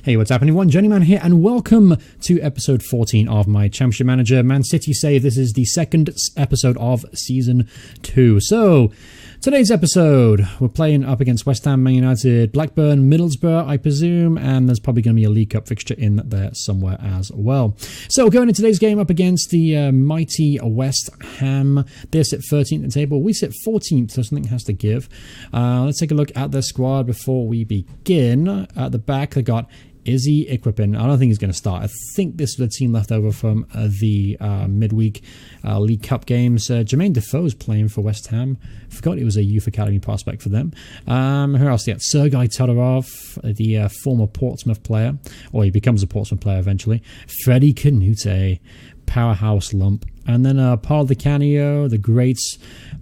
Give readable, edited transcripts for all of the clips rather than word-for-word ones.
Hey, what's happening everyone? Journeyman here, and welcome to episode 14 of my Championship Manager Man City save. This is the second episode of Season 2. So, today's episode, we're playing up against West Ham, Man United, Blackburn, Middlesbrough, I presume, and there's probably going to be a League Cup fixture in there somewhere as well. So, going into today's game up against the mighty West Ham. They sit 13th in the table. We sit 14th, so something has to give. Let's take a look at their squad before we begin. At the back, they got Izzy equipping. I don't think he's going to start. I think this is the team left over from the midweek League Cup games. Jermaine Defoe's playing for West Ham. Forgot he was a youth academy prospect for them. Who else? Yeah, Sergei Todorov, the former Portsmouth player, or he becomes a Portsmouth player eventually. Freddie Canute, powerhouse lump. And then Paolo Di Canio, the great,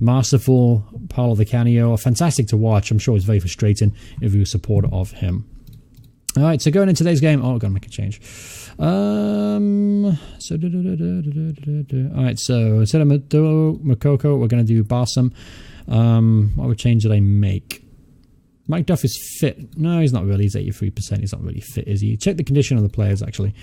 masterful Paolo Di Canio. Fantastic to watch. I'm sure it's very frustrating if you're a supporter of him. All right, so going into today's game, I've got to make a change. All right, so instead of Makoko, we're going to do Barsam. What change did I make? Mike Duff is fit. No, he's not really. He's 83%. He's not really fit, is he? Check the condition of the players, actually.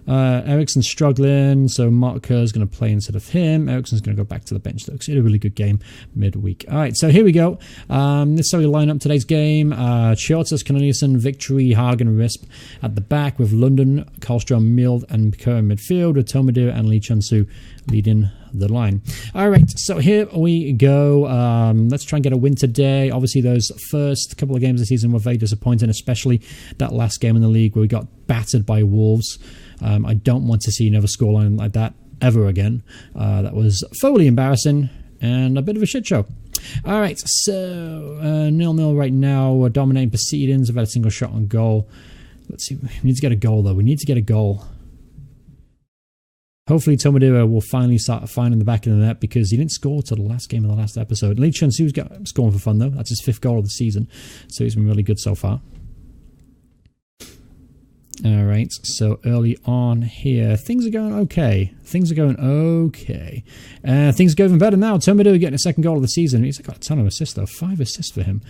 Ericsson's struggling, so Mark Kerr's going to play instead of him. Ericsson's going to go back to the bench, though, because he had a really good game midweek. All right, so here we go. This is how we line up today's game. Chiotas, Corneliuson, Victory, Hagen, Risp at the back, with London, Karlstrom, Mild, and Kerr in midfield, with Tomadou and Lee Chun-Soo leading the line. All right, so here we go. Let's try and get a win today. Obviously, those first couple of games of the season were very disappointing, especially that last game in the league where we got battered by Wolves. I don't want to see another scoreline like that ever again. That was thoroughly embarrassing and a bit of a shit show. All right, so 0-0 right now. We're dominating proceedings. I've had a single shot on goal. Let's see. We need to get a goal, though. We need to get a goal. Hopefully, Tomadou will finally start finding the back of the net, because he didn't score till the last game of the last episode. Lee Chun-Soo's scoring for fun, though. That's his 5th goal of the season, so he's been really good so far. All right, so early on here, things are going okay. Things are going okay. Things go even better now. Tomadou getting a 2nd goal of the season. He's got a ton of assists, though. 5 assists for him.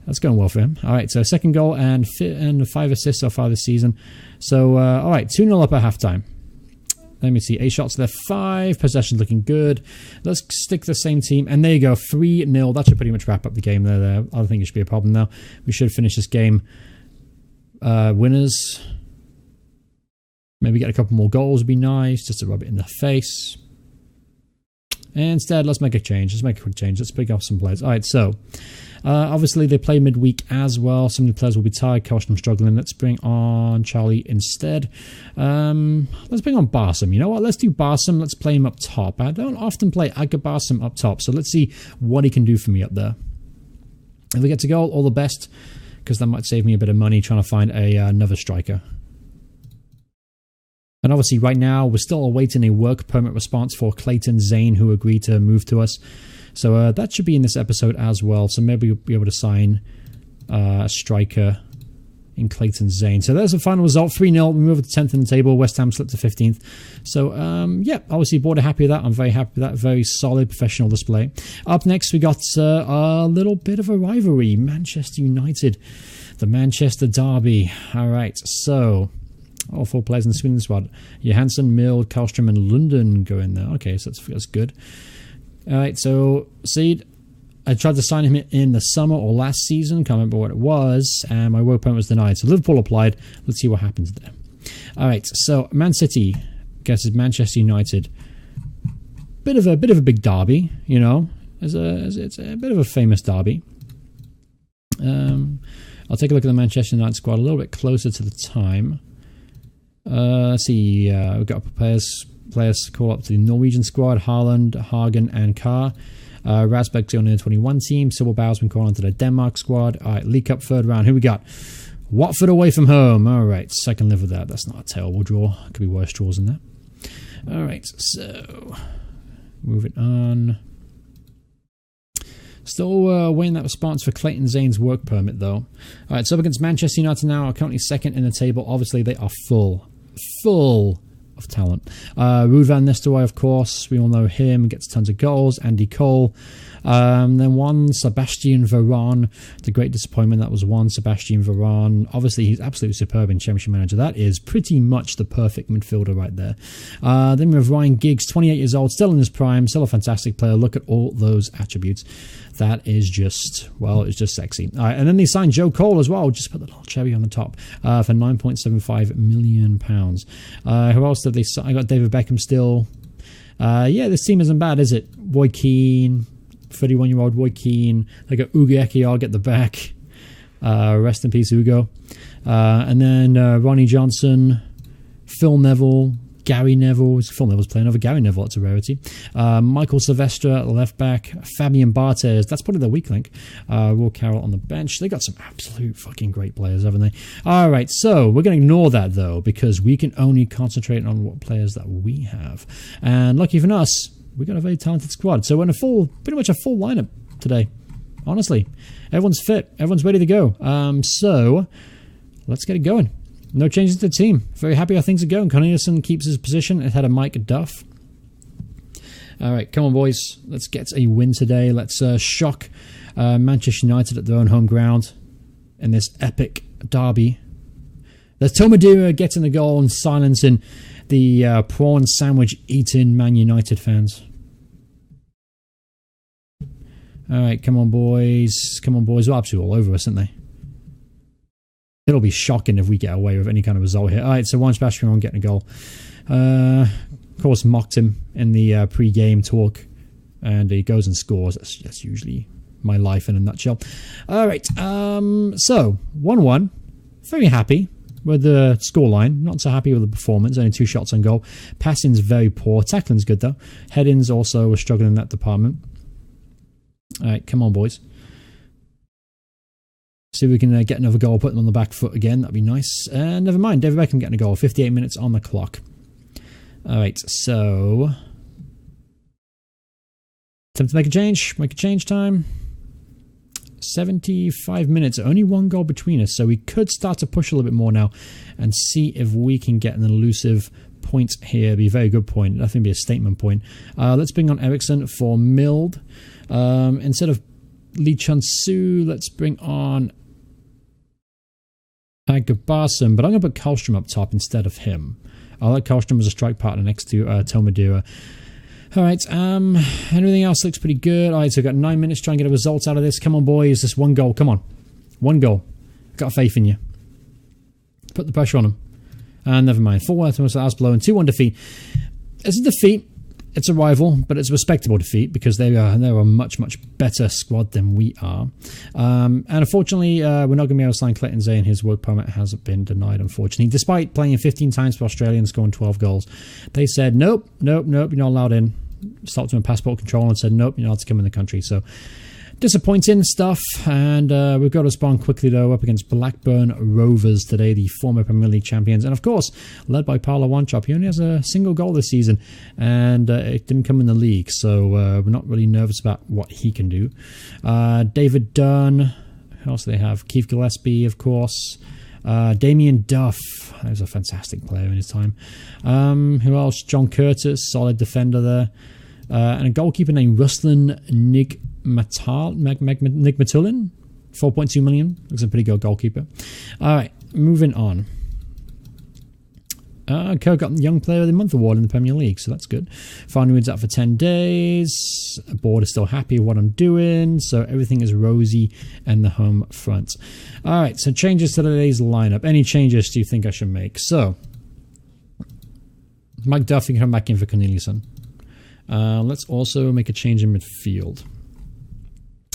That's going well for him. All right, so 2nd goal and 5 assists so far this season. So, all right, 2-0 up at halftime. Let me see. 8 shots left, 5. Possession's looking good. Let's stick to the same team. And there you go, 3-0. That should pretty much wrap up the game there. I don't think it should be a problem now. We should finish this game winners. Maybe get a couple more goals would be nice, just to rub it in their face. And instead, let's make a change. Let's make a quick change. Let's pick up some players. All right, so obviously they play midweek as well. Some of the players will be tired. Karlstrom struggling. Let's bring on Charlie instead. Let's bring on Barsam. You know what? Let's do Barsam. Let's play him up top. I don't often play Aga Barsam up top, so let's see what he can do for me up there. If we get to goal, all the best, because that might save me a bit of money trying to find another striker. And obviously right now we're still awaiting a work permit response for Clayton Zane, who agreed to move to us. So that should be in this episode as well. So maybe we'll be able to sign a striker in Clayton Zane. So there's the final result, 3-0. We move to 10th in the table. West Ham slipped to 15th. So, yeah, obviously board are happy with that. I'm very happy with that. Very solid professional display. Up next, we got a little bit of a rivalry. Manchester United, the Manchester Derby. All right, so all 4 players in the Sweden squad. Johansson, Mild, Karlstrom, and London go in there. Okay, so that's good. All right, so Seed, I tried to sign him in the summer or last season. Can't remember what it was. And my work permit was denied. So Liverpool applied. Let's see what happens there. All right, so Man City versus Manchester United. Bit of a big derby, you know. It's a bit of a famous derby. I'll take a look at the Manchester United squad a little bit closer to the time. Let's see. We've got players call up to the Norwegian squad: Haaland, Hagen, and Carr. Rasberg's on the 21 team. Sybil Bauer's been called onto the Denmark squad. All right, League Cup 3rd round. Who we got? Watford away from home. All right, so I can live with that. That's not a terrible draw. Could be worse draws than that. All right, so moving on. Still waiting that response for Clayton Zane's work permit, though. All right, so up against Manchester United now, are currently 2nd in the table. Obviously, they are full of talent. Ruud van Nistelrooy, of course, we all know him, gets tons of goals. Andy Cole. Then one, Sebastian Varane, the great disappointment. That was one, Sebastian Varane. Obviously, he's absolutely superb in Championship Manager. That is pretty much the perfect midfielder right there. Then we have Ryan Giggs, 28 years old, still in his prime, still a fantastic player. Look at all those attributes. That is just, well, it's just sexy. All right, and then they signed Joe Cole as well. Just put the little cherry on the top for £9.75 million. Who else did they sign? I got David Beckham still. Yeah, this team isn't bad, is it? Roy Keane, 31-year-old Roy Keane. They got Ugo Ekiar at the back. Rest in peace, Ugo. And then Ronnie Johnson, Phil Neville, Gary Neville. Phil Neville's playing over Gary Neville. It's a rarity. Michael Silvestre at the left back. Fabian Barthez. That's probably their weak link. Will Carroll on the bench. They got some absolute fucking great players, haven't they? All right, so we're going to ignore that, though, because we can only concentrate on what players that we have. And lucky for us, we got a very talented squad. So we're in pretty much a full lineup today. Honestly, everyone's fit. Everyone's ready to go. So let's get it going. No changes to the team. Very happy how things are going. Corneliuson keeps his position ahead of Mike Duff. All right, come on, boys. Let's get a win today. Let's shock Manchester United at their own home ground in this epic derby. There's Tomadura getting the goal and silencing the prawn sandwich eating Man United fans. All right, come on, boys. Come on, boys. They're absolutely all over us, aren't they? It'll be shocking if we get away with any kind of result here. All right, so Juan Sebastian Varane getting a goal. Of course, mocked him in the pre-game talk, and he goes and scores. That's usually my life in a nutshell. All right, so 1-1. Very happy with the scoreline. Not so happy with the performance. Only 2 shots on goal. Passing's very poor. Tackling's good, though. Headings also were struggling in that department. All right, come on, boys. See if we can get another goal, put them on the back foot again. That'd be nice. Never mind, David Beckham getting a goal. 58 minutes on the clock. All right, so time to make a change. Make a change time. 75 minutes. Only 1 goal between us, so we could start to push a little bit more now and see if we can get an elusive point here. It'd be a very good point. I think it'd be a statement point. Let's bring on Eriksson for Mild. Instead of Lee Chun-Soo, let's bring on Gabarson, but I'm going to put Karlstrom up top instead of him. I like Karlstrom as a strike partner next to Tomadura. All right, everything else looks pretty good. All right, so we've got 9 minutes to try and get a result out of this. Come on, boys, just 1 goal. Come on. 1 goal. Got faith in you. Put the pressure on them. Never mind. 4-1 to Asblow and 2-1 defeat. It's a defeat. It's a rival, but it's a respectable defeat because they're a much, much better squad than we are. And unfortunately, we're not going to be able to sign Clayton Zay, and his work permit has been denied, unfortunately. Despite playing 15 times for Australia and scoring 12 goals, they said, nope, you're not allowed in. Stopped them in passport control and said, nope, you're not allowed to come in the country. So disappointing stuff, and we've got to respond quickly, though, up against Blackburn Rovers today, the former Premier League champions, and of course, led by Paolo Wanchop. He only has a single goal this season, and it didn't come in the league, so we're not really nervous about what he can do. David Dunn, who else do they have? Keith Gillespie, of course. Damien Duff, he was a fantastic player in his time. Who else? John Curtis, solid defender there. And a goalkeeper named Ruslan Nigmatulin, 4.2 million. Looks a pretty good goalkeeper. All right, moving on. Kirk got the Young Player of the Month award in the Premier League, so that's good. Farnwood's out for 10 days. The board is still happy with what I'm doing, so everything is rosy in the home front. All right, so changes to today's lineup. Any changes do you think I should make? So, Mike Duffy can come back in for Corneliuson. Let's also make a change in midfield.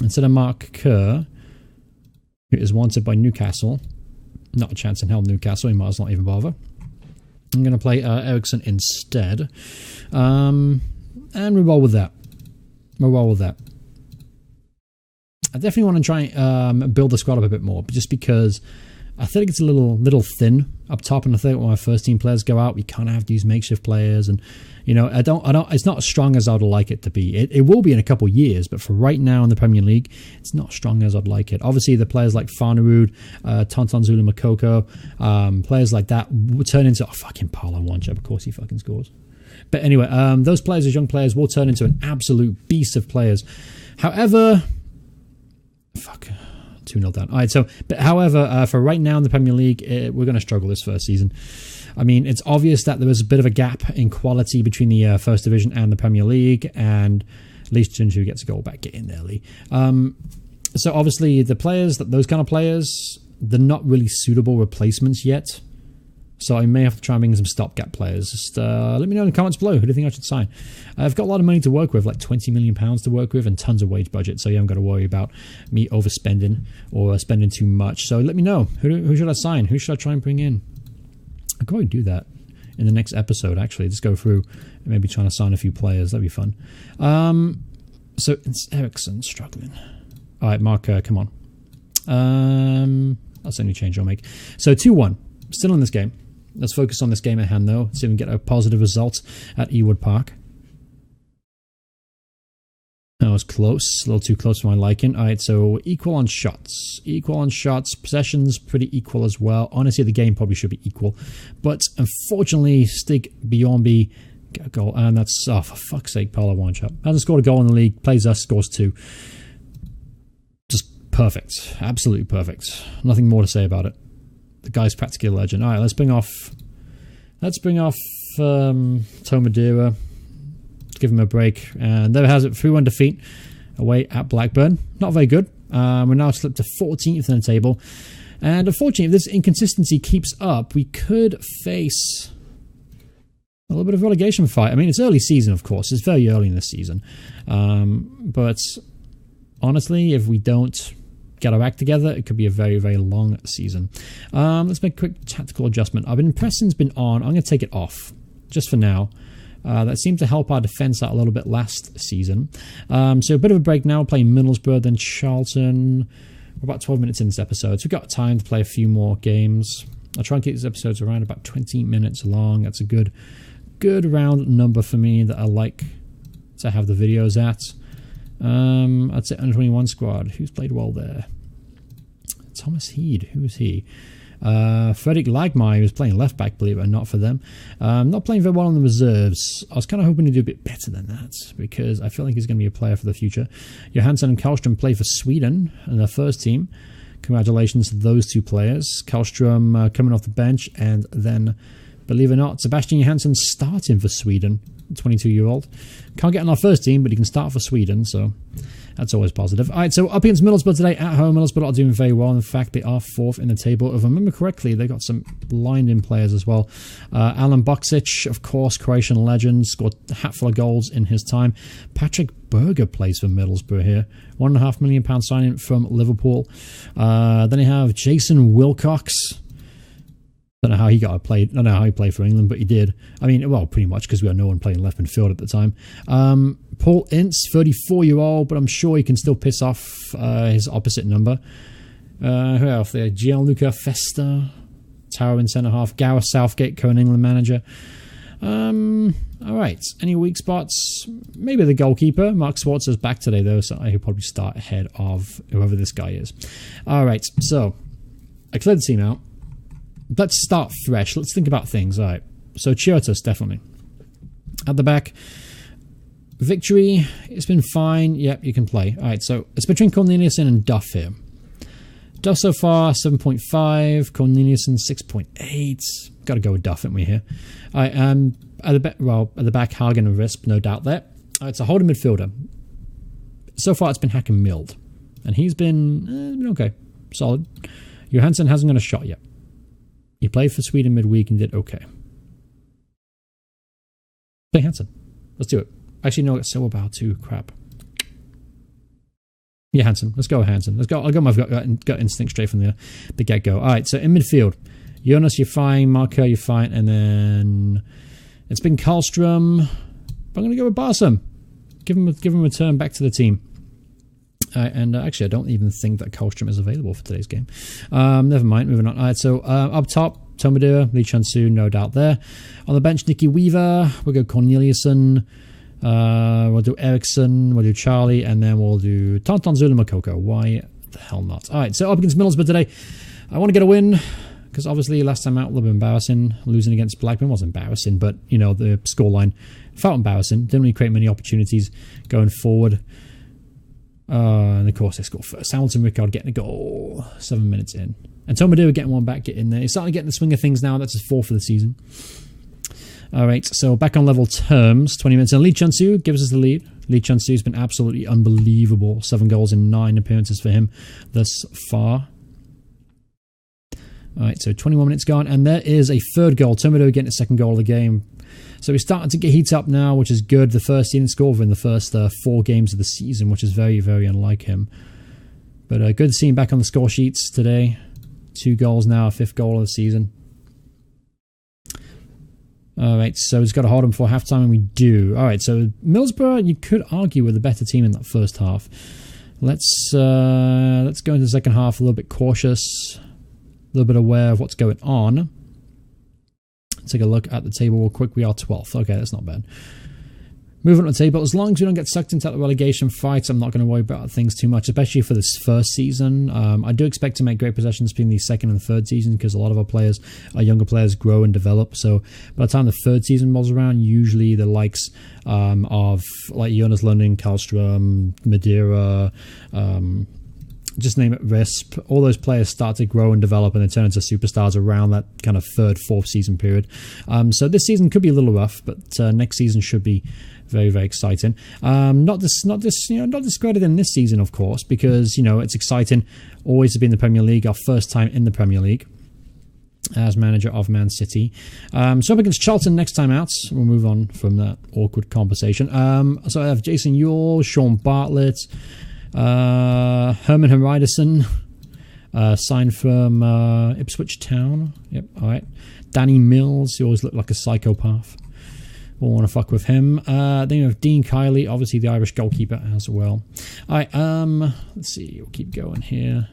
Instead of Mark Kerr, who is wanted by Newcastle, not a chance in hell Newcastle, he might as well not even bother. I'm going to play Eriksson instead. And we'll roll with that. I definitely want to try and build the squad up a bit more, just because I think it's a little thin up top, and I think when my first team players go out, we kind of have to use makeshift players, and I don't. It's not as strong as I'd like it to be. It will be in a couple of years, but for right now in the Premier League, it's not as strong as I'd like it. Obviously, the players like Farnerud, Tontonzula Makoko, players like that will turn into fucking Paulo Wanchep. Of course, he fucking scores. But anyway, those players as young players will turn into an absolute beast of players. However, 2-0 down. All right, however, for right now in the Premier League, we're going to struggle this first season. I mean, it's obvious that there was a bit of a gap in quality between the First Division and the Premier League, and at least Junju gets a goal back. Get in there, Lee. So obviously, those kind of players, they're not really suitable replacements yet. So I may have to try and bring some stopgap players. Just let me know in the comments below. Who do you think I should sign? I've got a lot of money to work with, like £20 million to work with and tons of wage budget. So you haven't got to worry about me overspending or spending too much. So let me know. Who should I sign? Who should I try and bring in? I'll go and do that in the next episode, actually. Just go through and maybe trying to sign a few players. That'd be fun. So it's Ericsson struggling. All right, Mark, come on. That's the only change I'll make. So 2-1. Still in this game. Let's focus on this game at hand, though. See if we can get a positive result at Ewood Park. That was close. A little too close for my liking. All right, so equal on shots. Equal on shots. Possessions pretty equal as well. Honestly, the game probably should be equal. But unfortunately, Stig Bjornby got a goal. And that's, for fuck's sake, Paulo Wanchep. Hasn't scored a goal in the league. Plays us, scores 2. Just perfect. Absolutely perfect. Nothing more to say about it. The guy's practically a legend. All right, let's bring off Tomadira. Let's give him a break. And there it has it. 3-1 defeat away at Blackburn. Not very good. We're now slipped to 14th in the table. And unfortunately, if this inconsistency keeps up, we could face a little bit of relegation fight. I mean, it's early season, of course. It's very early in the season. But honestly, if we don't get our act together, it could be a very, very long season. Let's make a quick tactical adjustment. Our impresson's been on. I'm going to take it off, just for now. That seemed to help our defence out a little bit last season. So a bit of a break now. We're playing Middlesbrough, then Charlton. We're about 12 minutes in this episode, so we've got time to play a few more games. I'll try and keep these episodes around about 20 minutes long. That's a good round number for me that I like to have the videos at. I'd say under 21 squad. Who's played well there? Thomas Heed. Who is he? Fredrik Lagmar, was playing left back, believe it or not, for them. Not playing very well on the reserves. I was kind of hoping to do a bit better than that because I feel like he's going to be a player for the future. Johansson and Karlström play for Sweden in their first team. Congratulations to those two players. Karlström coming off the bench, and then, believe it or not, Sebastian Johansson starting for Sweden. 22-year-old. Can't get on our first team, but he can start for Sweden, so that's always positive. All right, so up against Middlesbrough today at home. Middlesbrough are doing very well. In fact, they are 4th in the table. If I remember correctly, they got some lined-in players as well. Alan Boksic, of course, Croatian legend, scored a hatful of goals in his time. Patrick Berger plays for Middlesbrough here. £1.5 million signing from Liverpool. Then you have Jason Wilcox. Don't know how he got played. I don't know how he played for England, but he did. I mean, well, pretty much because we had no one playing left midfield at the time. Paul Ince, 34-year-old, but I'm sure he can still piss off his opposite number. Who else there? Gianluca Festa, Tower in centre half. Gareth Southgate, current England manager. All right. Any weak spots? Maybe the goalkeeper. Mark Schwartz is back today, though, so he'll probably start ahead of whoever this guy is. All right. So I cleared the team out. Let's start fresh. Let's think about things. All right. So Chiotas, definitely. At the back, Victory, it's been fine. Yep, you can play. All right, so it's between Corneliuson and Duff here. Duff so far, 7.5. Corneliuson, 6.8. Got to go with Duff, haven't we, here? All right, at the back, Hagen and Risp, no doubt there. All right, so holding midfielder. So far, it's been Hacken Mild. And he's been okay. Solid. Johansson hasn't got a shot yet. He played for Sweden midweek and did okay. Play Hansen. Let's do it. Actually, no, it's so about to crap. Yeah, Hansen. Let's go, Hansen. Let's go. I'll go my gut instinct straight from the get-go. All right, so in midfield, Jonas, you're fine. Marco, you're fine. And then it's been Karlström. But I'm going to go with Barsum. Give him a return back to the team. And actually, I don't even think that Karlstrom is available for today's game. Never mind, moving on. All right, so up top, Tomadura, Lee Chun-Soo, no doubt there. On the bench, Nicky Weaver. We'll go Corneliuson. We'll do Eriksson. We'll do Charlie. And then we'll do Tonton Zulu Makoko. Why the hell not? All right, so up against Middlesbrough today. I want to get a win, because obviously last time out, a little bit embarrassing. Losing against Blackburn wasn't embarrassing, but, you know, the scoreline felt embarrassing. Didn't really create many opportunities going forward. And of course, they scored first. Hamilton Rickard getting a goal 7 minutes in. And Tomadura getting one back, getting there. He's starting to get in the swing of things now. That's his fourth for the season. All right, so back on level terms. 20 minutes in. Lee Chun-Soo gives us the lead. Lee Chun-Soo has been absolutely unbelievable. 7 goals in 9 appearances for him thus far. All right, so 21 minutes gone. And there is a third goal. Tomadura getting a second goal of the game. So he's starting to get heat up now, which is good. The first he didn't score in the first 4 games of the season, which is very, very unlike him. But good to see him back on the score sheets today. 2 goals now, a 5th goal of the season. All right, so he's got to hold him for halftime, and we do. All right, so Middlesbrough, you could argue, were the better team in that first half. Let's go into the second half a little bit cautious, a little bit aware of what's going on. Take a look at the table real quick. We are 12th. Okay, that's not bad. Moving on the table. As long as we don't get sucked into the relegation fight, I'm not going to worry about things too much, especially for this first season. I do expect to make great possessions between the second and third season, because a lot of our players, our younger players, grow and develop. So by the time the third season rolls around, usually the likes of like Jonas Lundin, Karlstrom, Madeira, just name it, Risp, all those players start to grow and develop, and they turn into superstars around that kind of third, fourth season period. So this season could be a little rough, but next season should be very, very exciting. Not discrediting this season, of course, because, you know, it's exciting always to be in the Premier League, our first time in the Premier League as manager of Man City. So up against Charlton next time out. We'll move on from that awkward conversation. So I have Jason Ewell, Sean Bartlett, Herman Heridason, signed from Ipswich Town. Yep, all right. Danny Mills, he always looked like a psychopath. Won't want to fuck with him. Then you have Dean Kiley, obviously the Irish goalkeeper as well. All right, let's see. We'll keep going here.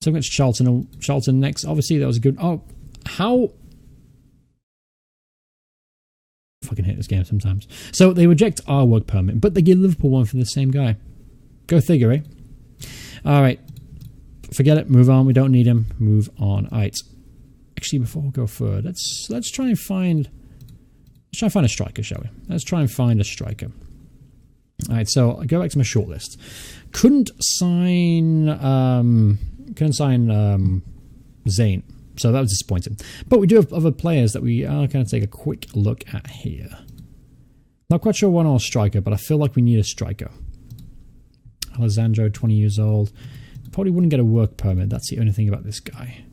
So against Charlton next. Obviously, that was a good... Oh, how... Fucking hate this game sometimes. So they reject our work permit, but they give Liverpool one for the same guy. Go figure, eh? All right. Forget it. Move on. We don't need him. Move on. All right. Actually, before we go further, let's try and find a striker, shall we? Let's try and find a striker. All right. So I go back to my shortlist. Couldn't sign Zane. So that was disappointing. But we do have other players that we are going to take a quick look at here. Not quite sure one on a striker, but I feel like we need a striker. Alessandro, 20 years old. Probably wouldn't get a work permit. That's the only thing about this guy.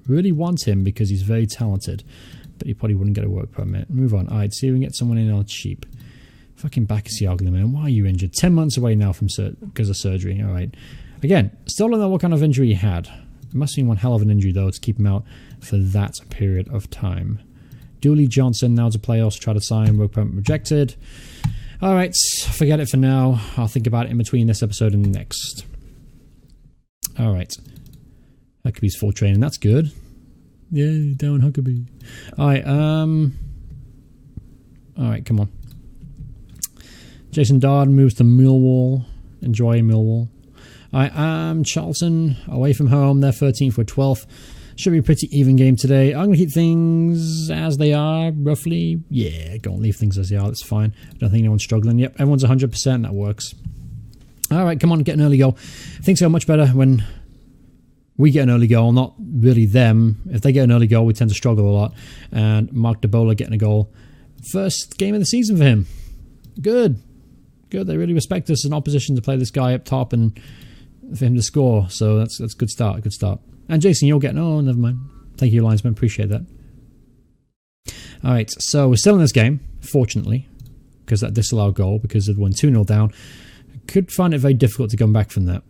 Really want him because he's very talented, but he probably wouldn't get a work permit. Move on. All right, see if we can get someone in on cheap. Fucking Bakasioglu, man. Why are you injured? 10 months away now from because of surgery. All right. Again, still don't know what kind of injury he had. It must have been one hell of an injury, though, to keep him out for that period of time. Dooley Johnson now to playoffs. Try to sign. Work permit rejected. All right, forget it for now. I'll think about it in between this episode and the next. All right. Huckabee's full training. That's good. Yay, down Huckabee. All right, come on. Jason Dodd moves to Millwall. Enjoy Millwall. All right, Charlton away from home. They're 13th. We're 12th. Should be a pretty even game today. I'm going to keep things as they are, roughly. Yeah, go and leave things as they are. That's fine. I don't think anyone's struggling. Yep, everyone's 100%. That works. All right, come on, get an early goal. Things go much better when we get an early goal, not really them. If they get an early goal, we tend to struggle a lot. And Mark DeBola getting a goal. First game of the season for him. Good. Good. They really respect us in opposition to play this guy up top and for him to score. So that's a good start. Good start. And Jason, you're getting... Oh, never mind. Thank you, linesman. Appreciate that. All right, so we're still in this game, fortunately, because that disallowed goal, because it went 2-0 down. I could find it very difficult to come back from that.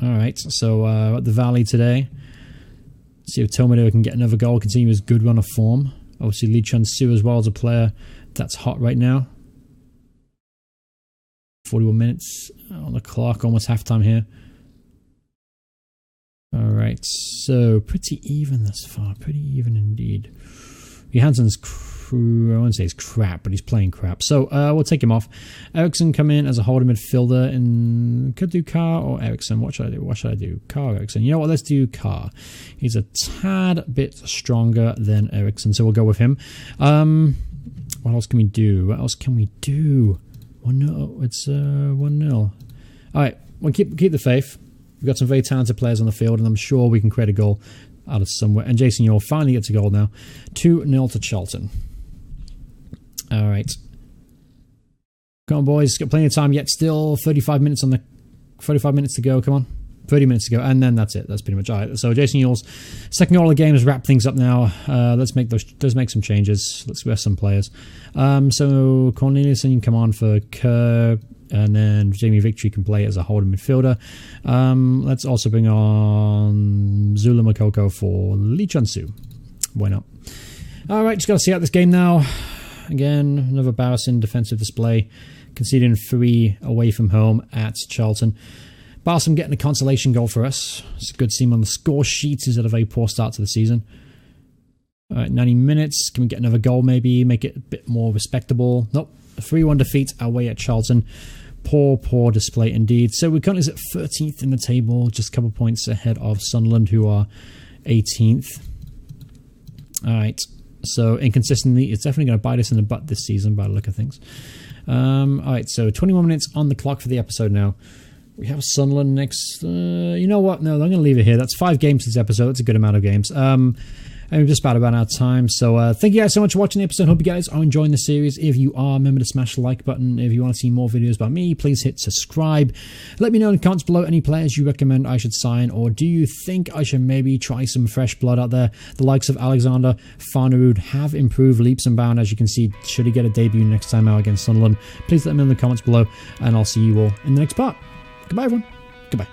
All right, so at the Valley today. See if Tomadura can get another goal, continue his good run of form. Obviously, Lee Chun-Soo as well as a player that's hot right now. 41 minutes on the clock, almost halftime here. Alright, so pretty even thus far. Pretty even indeed. Johansson's I wouldn't say he's crap, but he's playing crap. So we'll take him off. Eriksson come in as a holding midfielder, and could do Carr or Eriksson. What should I do? What should I do? Carr or Eriksson? You know what? Let's do Carr. He's a tad bit stronger than Eriksson, so we'll go with him. What else can we do? What else can we do? 1-0. It's 1-0. All right, we'll keep the faith. We've got some very talented players on the field, and I'm sure we can create a goal out of somewhere. And Jason Yore finally gets a goal now. 2-0 to Charlton. All right. Come on, boys. Got plenty of time yet. Still 35 minutes to go. Come on. 30 minutes to go. And then that's it. That's pretty much all right. So Jason Yore's second goal of the game has wrapped things up now. Let's make some changes. Let's rest some players. So Corneliuson can come on for Kerr, and then Jamie Victory can play as a holding midfielder. Let's also bring on Zula Makoko for Lee Chun-Soo. Why not? All right, just got to see out this game now. Again, another embarrassing defensive display, conceding 3 away from home at Charlton. Barsom getting a consolation goal for us. It's good to see him on the score sheet. He's had a very poor start to the season. All right, 90 minutes. Can we get another goal maybe? Make it a bit more respectable. Nope. A 3-1 defeat away at Charlton. Poor display indeed. So we're currently at 13th in the table, just a couple points ahead of Sunderland, who are 18th. All right. So inconsistently, it's definitely going to bite us in the butt this season by the look of things. All right, so 21 minutes on the clock for the episode now. We have Sunderland next. You know what? No, I'm going to leave it here. That's 5 games this episode. That's a good amount of games. And we're just about out of time. So thank you guys so much for watching the episode. Hope you guys are enjoying the series. If you are, remember to smash the like button. If you want to see more videos by me, please hit subscribe. Let me know in the comments below any players you recommend I should sign, or do you think I should maybe try some fresh blood out there? The likes of Alexander Farnerud have improved leaps and bounds, as you can see. Should he get a debut next time out against Sunderland? Please let me know in the comments below, and I'll see you all in the next part. Goodbye, everyone. Goodbye.